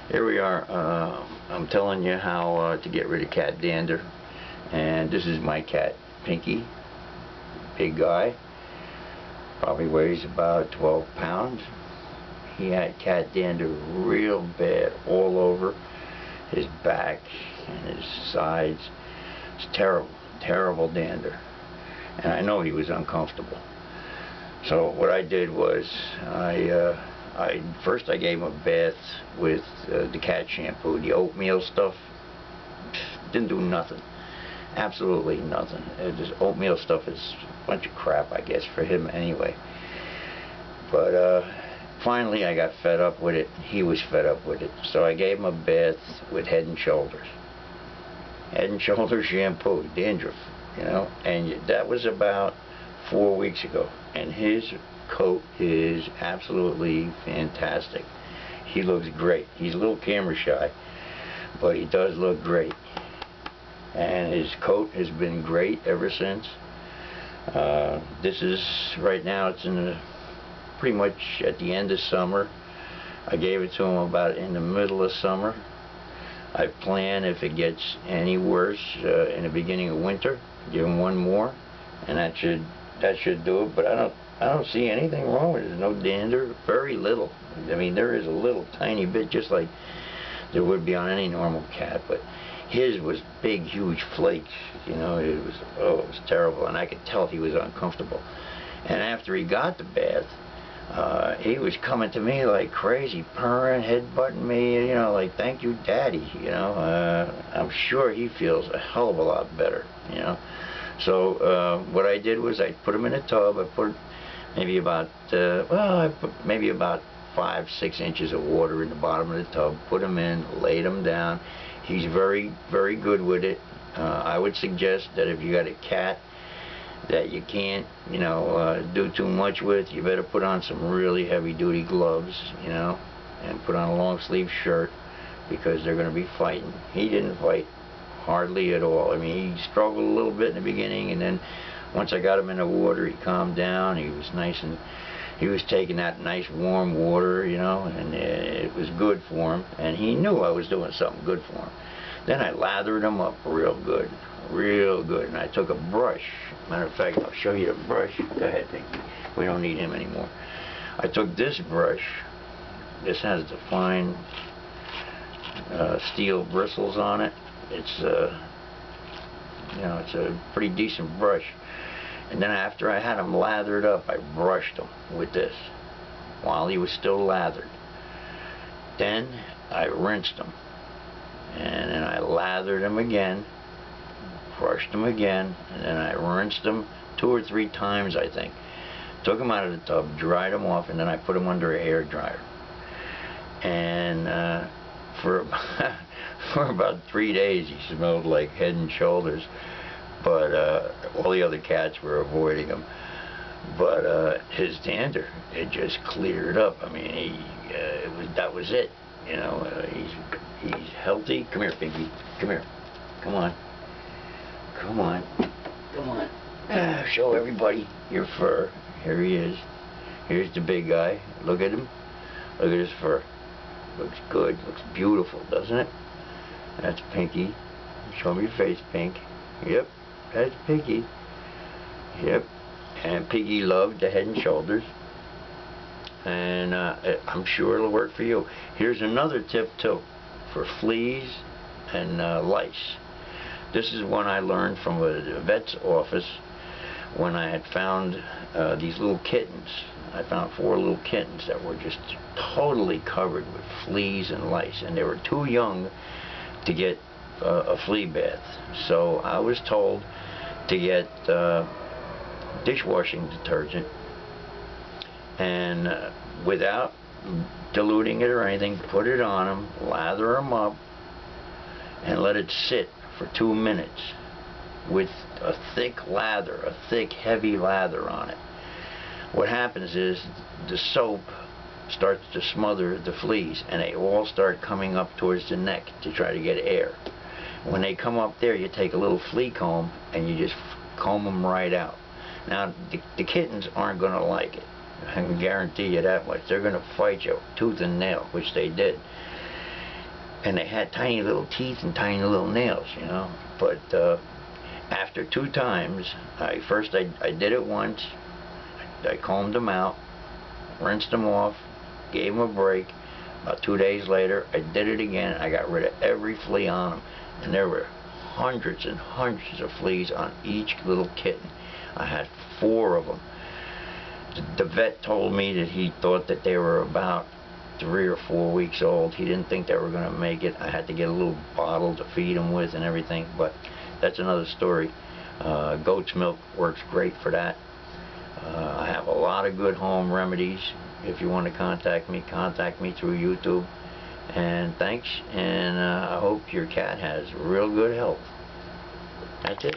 Here we are. I'm telling you how to get rid of cat dander. And this is my cat, Pinky. Big guy. Probably weighs about 12 pounds. He had cat dander real bad all over his back and his sides. It's terrible, terrible dander. And I know he was uncomfortable. So what I did was first I gave him a bath with the cat shampoo, the oatmeal stuff. Didn't do nothing, absolutely nothing. This oatmeal stuff is a bunch of crap, I guess, for him anyway. But finally I got fed up with it. He was fed up with it, so I gave him a bath with Head and Shoulders. Head and Shoulders shampoo, dandruff, you know. And that was about 4 weeks ago, and his coat is absolutely fantastic. He looks great. He's a little camera shy, but he does look great, and his coat has been great ever since. This is right now, it's pretty much at the end of summer. I gave it to him about in the middle of summer. I plan, if it gets any worse in the beginning of winter, give him one more, and that should do it. But I don't see anything wrong with it. There's no dander, very little. I mean, there is a little tiny bit, just like there would be on any normal cat, but his was big, huge flakes. You know, it was terrible, and I could tell he was uncomfortable. And after he got the bath, he was coming to me like crazy, purring, headbutting me, you know, like, thank you, Daddy, you know. I'm sure he feels a hell of a lot better, you know. So what I did was I put him in a tub. I put maybe about, I put maybe about 5-6 inches of water in the bottom of the tub, put him in, laid him down. He's very, very good with it. I would suggest that if you got a cat that you can't, you know, do too much with, you better put on some really heavy-duty gloves, you know, and put on a long-sleeve shirt, because they're going to be fighting. He didn't fight hardly at all. I mean, he struggled a little bit in the beginning, and then once I got him in the water, he calmed down. He was nice, and he was taking that nice warm water, you know, and it was good for him, and he knew I was doing something good for him. Then I lathered him up real good, and I took a brush. Matter of fact, I'll show you the brush. Go ahead, Pinky. We don't need him anymore. I took this brush. This has the fine steel bristles on it. It's you know, it's a pretty decent brush. And then after I had him lathered up, I brushed him with this while he was still lathered. Then I rinsed him, and then I lathered him again, brushed him again, and then I rinsed him 2 or 3 times, I think. Took him out of the tub, dried him off, and then I put him under a hair dryer. And for about 3 days he smelled like Head and Shoulders, but all the other cats were avoiding him. But his dander, it just cleared up. I mean, that was it. You know, he's healthy. Come here, Pinky. Come here. Come on. Come on. Come on. Show everybody your fur. Here he is. Here's the big guy. Look at him. Look at his fur. Looks good. Looks beautiful, doesn't it? That's Pinky. Show me your face, Pink. Yep. That's Pinky. Yep. And Pinky loved the Head and Shoulders. And I'm sure it'll work for you. Here's another tip too, for fleas and lice. This is one I learned from a vet's office when I had found these little kittens. I found 4 little kittens that were just totally covered with fleas and lice, and they were too young to get a flea bath. So I was told to get dishwashing detergent, and without diluting it or anything, put it on them, lather them up, and let it sit for 2 minutes with a thick lather, a thick, heavy lather on it. What happens is the soap starts to smother the fleas, and they all start coming up towards the neck to try to get air. When they come up there, you take a little flea comb and you just comb them right out. Now, the kittens aren't going to like it. I can guarantee you that much. They're going to fight you tooth and nail, which they did. and they had tiny little teeth and tiny little nails, you know. But after 2 times, I did it once. I combed them out, rinsed them off, gave them a break. About 2 days later, I did it again. I got rid of every flea on them, and there were hundreds and hundreds of fleas on each little kitten. I had 4 of them. The vet told me that he thought that they were about 3 or 4 weeks old. He didn't think they were going to make it. I had to get a little bottle to feed them with and everything, but that's another story. Goat's milk works great for that. I have a lot of good home remedies. If you want to contact me through YouTube. And thanks, and I hope your cat has real good health. That's it.